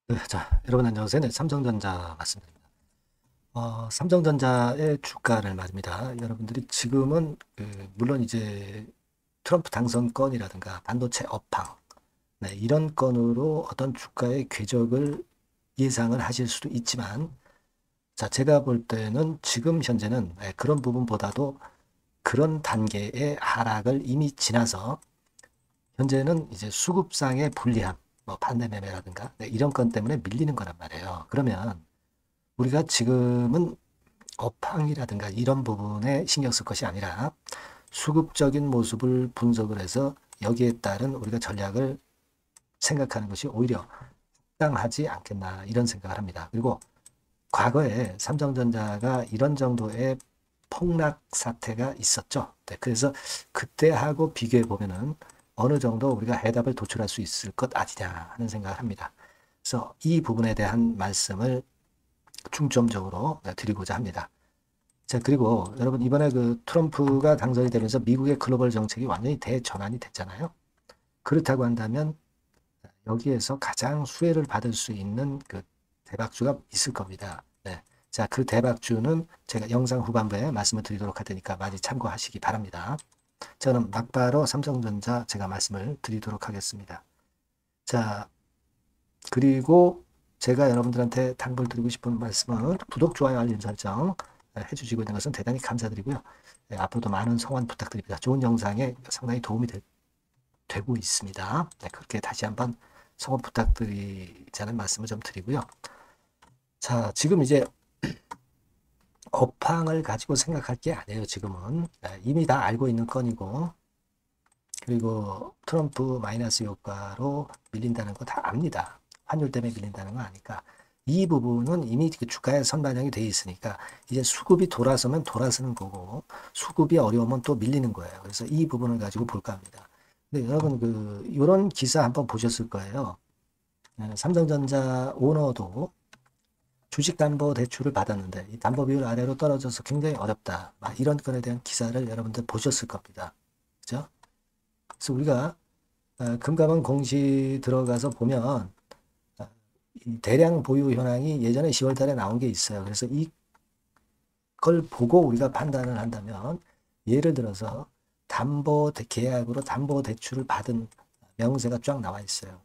네, 자, 여러분 안녕하세요. 네, 삼성전자 맞습니다. 삼성전자의 주가를 말입니다. 여러분들이 지금은 물론 이제 트럼프 당선 건이라든가 반도체 업황, 네, 이런 건으로 어떤 주가의 궤적을 예상을 하실 수도 있지만, 자, 제가 볼 때는 지금 현재는 그런 부분보다도 그런 단계의 하락을 이미 지나서 현재는 이제 수급상의 불리함, 뭐 반대 매매라든가 네, 이런 건 때문에 밀리는 거란 말이에요. 그러면 우리가 지금은 업황이라든가 이런 부분에 신경 쓸 것이 아니라 수급적인 모습을 분석을 해서 여기에 따른 우리가 전략을 생각하는 것이 오히려 합당하지 않겠나 이런 생각을 합니다. 그리고 과거에 삼성전자가 이런 정도의 폭락 사태가 있었죠. 네, 그래서 그때하고 비교해 보면은 어느 정도 우리가 해답을 도출할 수 있을 것 아니냐 하는 생각을 합니다. 그래서 이 부분에 대한 말씀을 중점적으로 드리고자 합니다. 자, 그리고 여러분 이번에 그 트럼프가 당선이 되면서 미국의 글로벌 정책이 완전히 대전환이 됐잖아요. 그렇다고 한다면 여기에서 가장 수혜를 받을 수 있는 그 대박주가 있을 겁니다. 네. 자, 그 대박주는 제가 영상 후반부에 말씀을 드리도록 할 테니까 많이 참고하시기 바랍니다. 저는 막바로 삼성전자 제가 말씀을 드리도록 하겠습니다. 자, 그리고 제가 여러분들한테 당부드리고 싶은 말씀은 구독, 좋아요, 알림 설정 해주시고 있는 것은 대단히 감사드리고요. 네, 앞으로도 많은 성원 부탁드립니다. 좋은 영상에 상당히 도움이 되고 있습니다. 네, 그렇게 다시 한번 성원 부탁드리자는 말씀을 좀 드리고요. 자, 지금 이제 업황을 가지고 생각할 게 아니에요. 지금은 이미 다 알고 있는 건이고, 그리고 트럼프 마이너스 효과로 밀린다는 거 다 압니다. 환율 때문에 밀린다는 거 아니까 이 부분은 이미 그 주가에 선반영이 돼 있으니까 이제 수급이 돌아서면 돌아서는 거고 수급이 어려우면 또 밀리는 거예요. 그래서 이 부분을 가지고 볼까 합니다. 근데 여러분 그 이런 기사 한번 보셨을 거예요. 삼성전자 오너도 주식담보대출을 받았는데 이 담보비율 아래로 떨어져서 굉장히 어렵다. 이런 건에 대한 기사를 여러분들 보셨을 겁니다. 그죠? 그래서 우리가 금감원 공시 들어가서 보면 이 대량 보유 현황이 예전에 10월 달에 나온 게 있어요. 그래서 이걸 보고 우리가 판단을 한다면 예를 들어서 담보 계약으로 담보 대출을 받은 명세가 쫙 나와 있어요.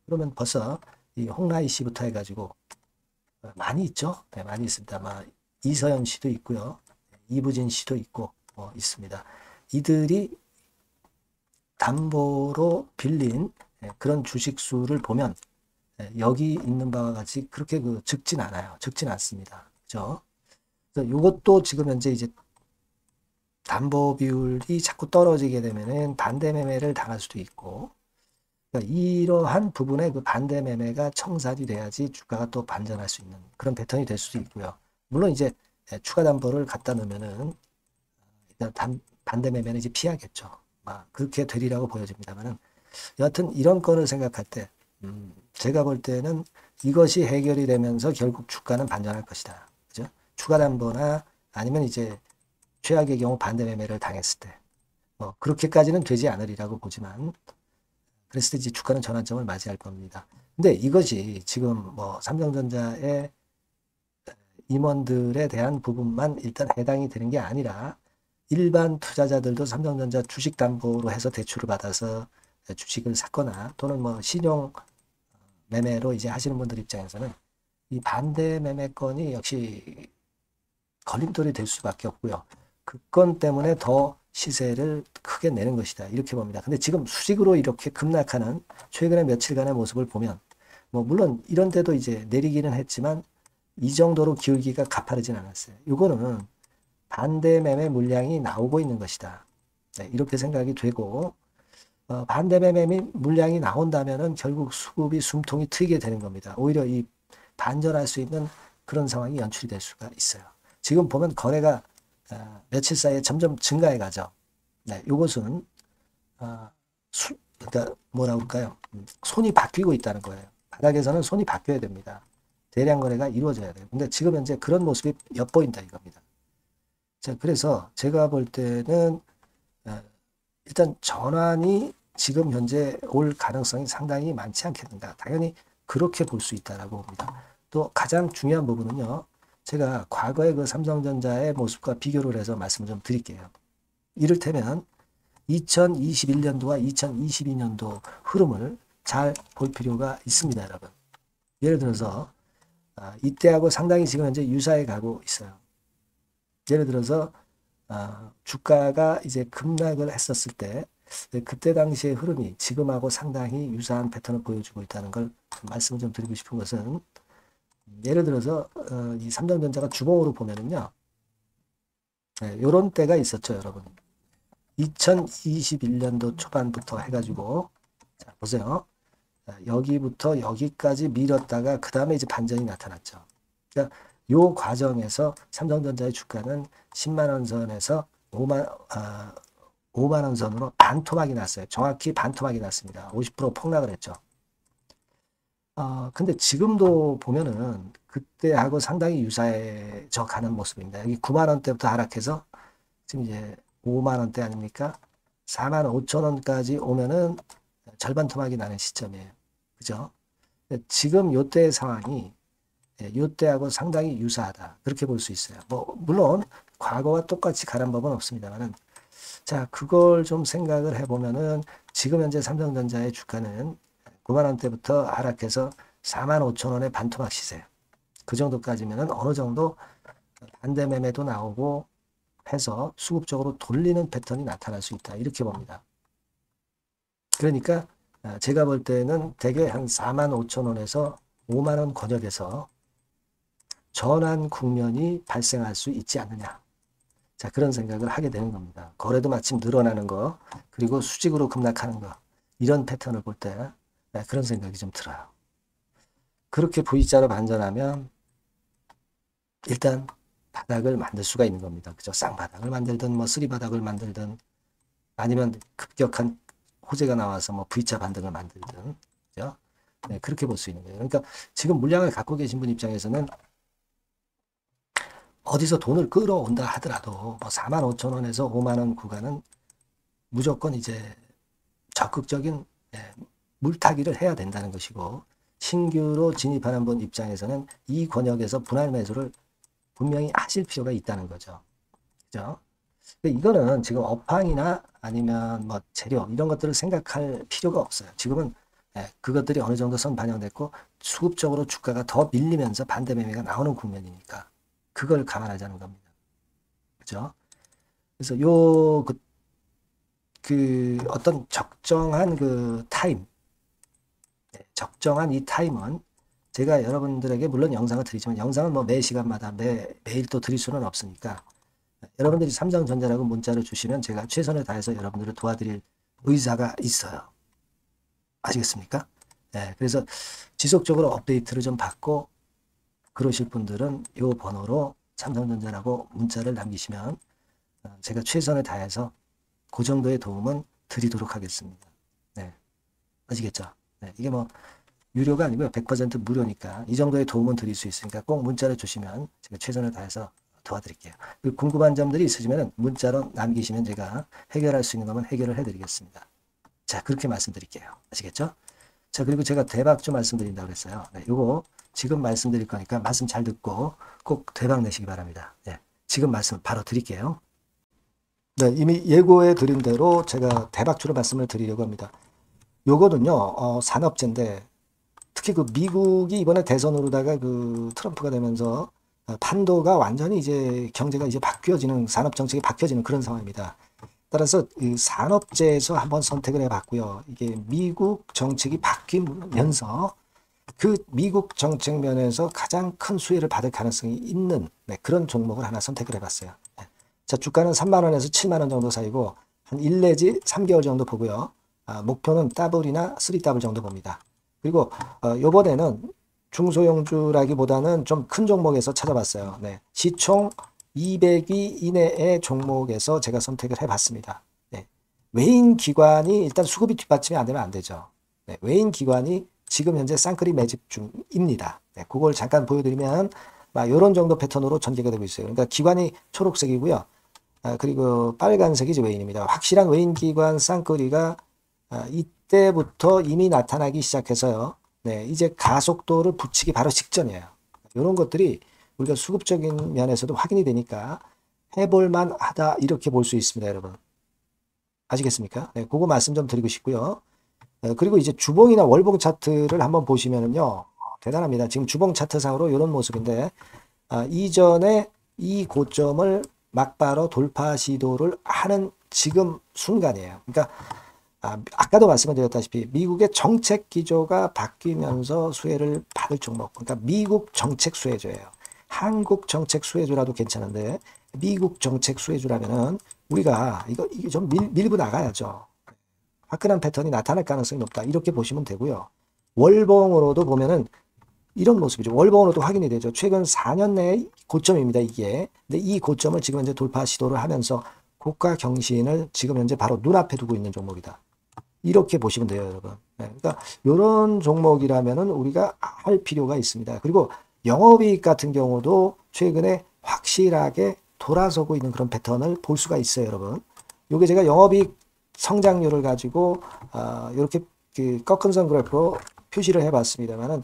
그러면 벌써 이 홍라희 씨부터 해가지고 많이 있죠. 네, 많이 있습니다. 아마 이서연 씨도 있고요. 이부진 씨도 있고 있습니다. 이들이 담보로 빌린 그런 주식 수를 보면 여기 있는 바와 같이 그렇게 적진 않아요. 적진 않습니다. 그죠? 그래서 이것도 지금 현재 이제 담보 비율이 자꾸 떨어지게 되면은 반대 매매를 당할 수도 있고, 그러니까 이러한 부분에 그 반대 매매가 청산이 돼야지 주가가 또 반전할 수 있는 그런 패턴이 될 수도 있고요. 물론 이제 추가 담보를 갖다 놓으면은 일단 반대 매매는 이제 피하겠죠. 그렇게 되리라고 보여집니다만은 여하튼 이런 건을 생각할 때 제가 볼 때는 이것이 해결이 되면서 결국 주가는 반전할 것이다. 그죠? 추가 담보나 아니면 이제 최악의 경우 반대 매매를 당했을 때 그렇게까지는 되지 않으리라고 보지만 그랬을 때 이제 주가는 전환점을 맞이할 겁니다. 근데 이것이 지금 뭐 삼성전자의 임원들에 대한 부분만 일단 해당이 되는 게 아니라 일반 투자자들도 삼성전자 주식 담보로 해서 대출을 받아서 주식을 샀거나 또는 뭐 신용 매매로 이제 하시는 분들 입장에서는 이 반대 매매권이 역시 걸림돌이 될 수밖에 없고요. 그 건 때문에 더 시세를 크게 내는 것이다. 이렇게 봅니다. 근데 지금 수직으로 이렇게 급락하는 최근의 며칠간의 모습을 보면 뭐 물론 이런 데도 이제 내리기는 했지만 이 정도로 기울기가 가파르진 않았어요. 이거는 반대 매매 물량이 나오고 있는 것이다. 네, 이렇게 생각이 되고 반대 매매 물량이 나온다면은 결국 수급이 숨통이 트이게 되는 겁니다. 오히려 이 반전할 수 있는 그런 상황이 연출이 될 수가 있어요. 지금 보면 거래가 며칠 사이에 점점 증가해 가죠. 네, 이것은 그러니까 뭐라고 할까요? 손이 바뀌고 있다는 거예요. 바닥에서는 손이 바뀌어야 됩니다. 대량 거래가 이루어져야 돼요. 근데 지금 현재 그런 모습이 엿보인다 이겁니다. 자, 그래서 제가 볼 때는 일단 전환이 지금 현재 올 가능성이 상당히 많지 않겠는가. 당연히 그렇게 볼 수 있다라고 봅니다. 또 가장 중요한 부분은요. 제가 과거의 그 삼성전자의 모습과 비교를 해서 말씀을 좀 드릴게요. 이를테면 2021년도와 2022년도 흐름을 잘 볼 필요가 있습니다, 여러분. 예를 들어서 이때하고 상당히 지금 현재 유사해 가고 있어요. 예를 들어서 주가가 이제 급락을 했었을 때 그때 당시의 흐름이 지금하고 상당히 유사한 패턴을 보여주고 있다는 걸 말씀을 좀 드리고 싶은 것은, 예를 들어서 이 삼성전자가 주봉으로 보면은요, 이런 때가 있었죠, 여러분. 2021년도 초반부터 해가지고, 자, 보세요. 여기부터 여기까지 밀었다가 그 다음에 이제 반전이 나타났죠. 그러니까 요 과정에서 삼성전자의 주가는 10만 원 선에서 5만 원 선으로 반토막이 났어요. 정확히 반토막이 났습니다. 50% 폭락을 했죠. 근데 지금도 보면은 그때하고 상당히 유사해져 가는 모습입니다. 여기 9만 원대부터 하락해서 지금 이제 5만 원대 아닙니까? 4만 5천 원까지 오면은 절반 토막이 나는 시점이에요. 그죠? 지금 요때의 상황이 요때하고 상당히 유사하다. 그렇게 볼 수 있어요. 뭐, 물론 과거와 똑같이 가란 법은 없습니다만은, 자, 그걸 좀 생각을 해보면은 지금 현재 삼성전자의 주가는 9만 원대부터 하락해서 4만 5천 원의 반토막 시세. 그 정도까지면은 어느 정도 반대 매매도 나오고 해서 수급적으로 돌리는 패턴이 나타날 수 있다. 이렇게 봅니다. 그러니까 제가 볼 때는 대개 한 4만 5천 원에서 5만 원 권역에서 전환 국면이 발생할 수 있지 않느냐. 자, 그런 생각을 하게 되는 겁니다. 거래도 마침 늘어나는 거, 그리고 수직으로 급락하는 거, 이런 패턴을 볼 때 그런 생각이 좀 들어요. 그렇게 V자로 반전하면 일단 바닥을 만들 수가 있는 겁니다. 그죠? 쌍바닥을 만들든 뭐 쓰리바닥을 만들든 아니면 급격한 호재가 나와서 뭐 V자 반등을 만들든, 그죠? 네, 그렇게 볼 수 있는 거예요. 그러니까 지금 물량을 갖고 계신 분 입장에서는 어디서 돈을 끌어온다 하더라도 뭐 4만 5천 원에서 5만 원 구간은 무조건 이제 적극적인 물타기를 해야 된다는 것이고, 신규로 진입하는 분 입장에서는 이 권역에서 분할 매수를 분명히 하실 필요가 있다는 거죠. 그죠? 이거는 지금 업황이나 아니면 뭐 재료 이런 것들을 생각할 필요가 없어요. 지금은 그것들이 어느 정도 선 반영됐고 수급적으로 주가가 더 밀리면서 반대 매매가 나오는 국면이니까 그걸 감안하자는 겁니다. 그죠? 그래서 그 어떤 적정한 그 타임, 적정한 이 타임은 제가 여러분들에게 물론 영상을 드리지만 영상은 뭐 매 시간마다 매일 또 드릴 수는 없으니까 여러분들이 삼성전자라고 문자를 주시면 제가 최선을 다해서 여러분들을 도와드릴 의사가 있어요. 아시겠습니까? 네, 그래서 지속적으로 업데이트를 좀 받고 그러실 분들은 이 번호로 삼성전자라고 문자를 남기시면 제가 최선을 다해서 그 정도의 도움은 드리도록 하겠습니다. 네, 아시겠죠? 네, 이게 뭐 유료가 아니고요. 100% 무료니까 이 정도의 도움은 드릴 수 있으니까 꼭 문자를 주시면 제가 최선을 다해서 도와드릴게요. 궁금한 점들이 있으시면 문자로 남기시면 제가 해결할 수 있는 거면 해결을 해드리겠습니다. 자, 그렇게 말씀드릴게요. 아시겠죠? 자, 그리고 제가 대박주 말씀드린다고 그랬어요. 네, 요거 지금 말씀드릴 거니까 말씀 잘 듣고 꼭 대박 내시기 바랍니다. 네, 지금 말씀 바로 드릴게요. 네, 이미 예고해 드린 대로 제가 대박주로 말씀을 드리려고 합니다. 요거는요, 산업재인데 특히 그 미국이 이번에 대선으로다가 그 트럼프가 되면서 판도가 완전히 이제 경제가 이제 바뀌어지는, 산업 정책이 바뀌어지는 그런 상황입니다. 따라서 이 산업재에서 한번 선택을 해봤고요. 이게 미국 정책이 바뀌면서 그 미국 정책 면에서 가장 큰 수혜를 받을 가능성이 있는 그런 종목을 하나 선택을 해봤어요. 자, 주가는 3만 원에서 7만 원 정도 사이고 한 1 내지 3개월 정도 보고요. 목표는 더블이나 3더블 정도 봅니다. 그리고 요번에는 중소형주라기보다는 좀 큰 종목에서 찾아봤어요. 네. 시총 200위 이내의 종목에서 제가 선택을 해봤습니다. 네. 외인 기관이 일단 수급이 뒷받침이 안 되면 안 되죠. 네. 외인 기관이 지금 현재 쌍끌이 매집 중입니다. 네. 그걸 잠깐 보여드리면 이런 정도 패턴으로 전개가 되고 있어요. 그러니까 기관이 초록색이고요. 그리고 빨간색이 이제 외인입니다. 확실한 외인 기관 쌍끌이가 이때부터 이미 나타나기 시작해서요. 네, 이제 가속도를 붙이기 바로 직전이에요. 이런 것들이 우리가 수급적인 면에서도 확인이 되니까 해볼만 하다 이렇게 볼 수 있습니다, 여러분. 아시겠습니까? 네, 그거 말씀 좀 드리고 싶고요. 그리고 이제 주봉이나 월봉 차트를 한번 보시면은요, 대단합니다. 지금 주봉 차트상으로 이런 모습인데, 이전에 이 고점을 막바로 돌파 시도를 하는 지금 순간이에요. 그러니까 아까도 말씀을 드렸다시피 미국의 정책 기조가 바뀌면서 수혜를 받을 종목, 그러니까 미국 정책 수혜주예요. 한국 정책 수혜주라도 괜찮은데 미국 정책 수혜주라면은 우리가 이게 좀 밀고 나가야죠. 화끈한 패턴이 나타날 가능성이 높다. 이렇게 보시면 되고요. 월봉으로도 보면은 이런 모습이죠. 월봉으로도 확인이 되죠. 최근 4년 내의 고점입니다, 이게. 근데 이 고점을 지금 현재 돌파 시도를 하면서 고가 경신을 지금 현재 바로 눈앞에 두고 있는 종목이다. 이렇게 보시면 돼요, 여러분. 네, 그러니까 이런 종목이라면은 우리가 할 필요가 있습니다. 그리고 영업이익 같은 경우도 최근에 확실하게 돌아서고 있는 그런 패턴을 볼 수가 있어요, 여러분. 요게 제가 영업이익 성장률을 가지고 이렇게 그 꺾은 선 그래프로 표시를 해봤습니다만은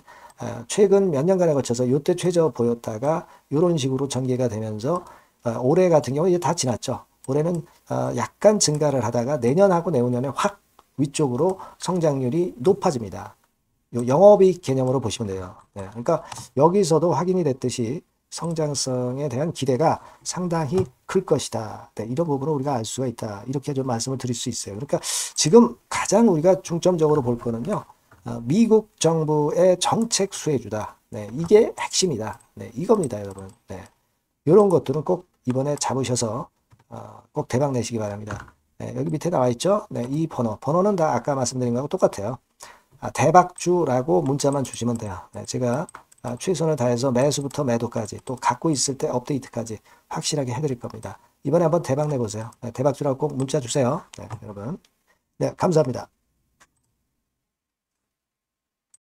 최근 몇 년간에 거쳐서 이때 최저 보였다가 이런 식으로 전개가 되면서 올해 같은 경우 이제 다 지났죠. 올해는 약간 증가를 하다가 내년하고 내후년에 확 위쪽으로 성장률이 높아집니다. 요 영업이익 개념으로 보시면 돼요. 네, 그러니까 여기서도 확인이 됐듯이 성장성에 대한 기대가 상당히 클 것이다. 네, 이런 부분을 우리가 알 수가 있다. 이렇게 좀 말씀을 드릴 수 있어요. 그러니까 지금 가장 우리가 중점적으로 볼 거는요. 미국 정부의 정책 수혜주다. 네, 이게 핵심이다. 네, 이겁니다, 여러분. 네, 이런 것들은 꼭 이번에 잡으셔서 꼭 대박 내시기 바랍니다. 네, 여기 밑에 나와 있죠? 네, 이 번호는 다 아까 말씀드린 거하고 똑같아요. 대박주라고 문자만 주시면 돼요. 네, 제가 최선을 다해서 매수부터 매도까지 또 갖고 있을 때 업데이트까지 확실하게 해드릴 겁니다. 이번에 한번 대박 내보세요. 네, 대박주라고 꼭 문자 주세요. 네, 여러분. 네, 감사합니다.